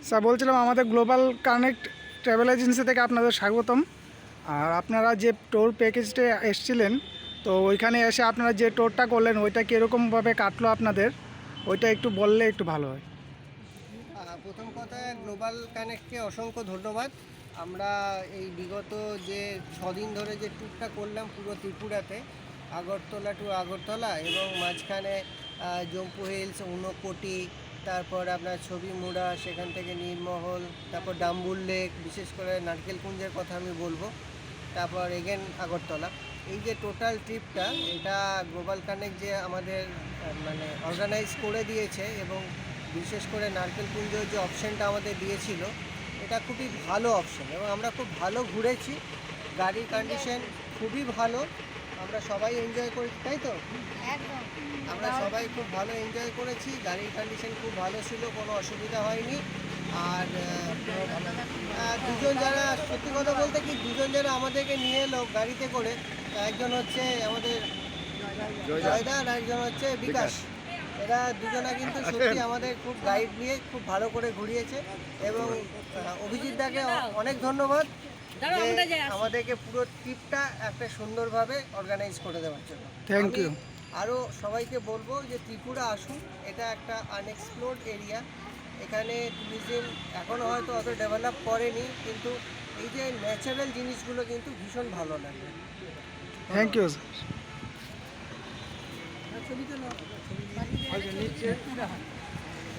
Sir বলছিলাম আমাদের global connect travel agency থেকে আপনাদের স্বাগতম। আর আপনারা যে ট্যুর প্যাকেজটা এসেছিলেন, তো ওইখানে এসে আপনারা যে ট্যুরটা করলেন ওইটা কীরকমভাবে কাটলো আপনাদের, ওইটা একটু বললে একটু ভালো হয়। প্রথম কথা, গ্লোবাল কানেক্টকে অসংখ্য ধন্যবাদ। আমরা এই বিগত যে 6 দিন ধরে যে ট্যুরটা করলাম পুরো ত্রিপুরাতে, আগরতলা টু আগরতলা এবং মাঝখানে জম্পু হিলস, ঊনকোটি, তারপর আপনার ছবিমুড়া, সেখান থেকে নীরমহল, তারপর ডাম্বুল লেক, বিশেষ করে নারকেলকুঞ্জের কথা আমি বলবো, তারপর এগেন আগরতলা। এই যে টোটাল ট্রিপটা, এটা গ্লোবাল কানেক্ট যে আমাদের মানে অর্গানাইজ করে দিয়েছে এবং বিশেষ করে নারকেলকুঞ্জের যে অপশানটা আমাদের দিয়েছিল, এটা খুবই ভালো অপশান এবং আমরা খুব ভালো ঘুরেছি। গাড়ির কন্ডিশন খুবই ভালো, আমরা সবাই এনজয় করেছি, তাই তো? আমরা সবাই খুব ভালো এনজয় করেছি, গাড়ির কন্ডিশন খুব ভালো ছিল, কোনো অসুবিধা হয়নি। আর দুজন যারা, সত্যি কথা বলতে কি, দুজন যারা আমাদেরকে নিয়ে এলো গাড়িতে করে, একজন হচ্ছে আমাদের জয়দা আর একজন হচ্ছে বিকাশ। এরা দুজনা কিন্তু সত্যি আমাদের খুব গাইড নিয়ে খুব ভালো করে ঘুরিয়েছে এবং অভিজিৎ দাকে অনেক ধন্যবাদ যে আমাদেরকে পুরো ট্রিপটা একটা সুন্দরভাবে অর্গানাইজ করে দেওয়ার জন্য। Thank you. আরও সবাইকে বলবো যে ত্রিপুরা আসুন, এটা একটা আনএক্সপ্লোর্ড এরিয়া। এখানে ট্যুরিজম এখনও হয়তো অত ডেভেলপ করেনি, কিন্তু এই যে ন্যাচারাল জিনিসগুলো কিন্তু ভীষণ ভালো লাগে। Thank you sir. ছবিতে না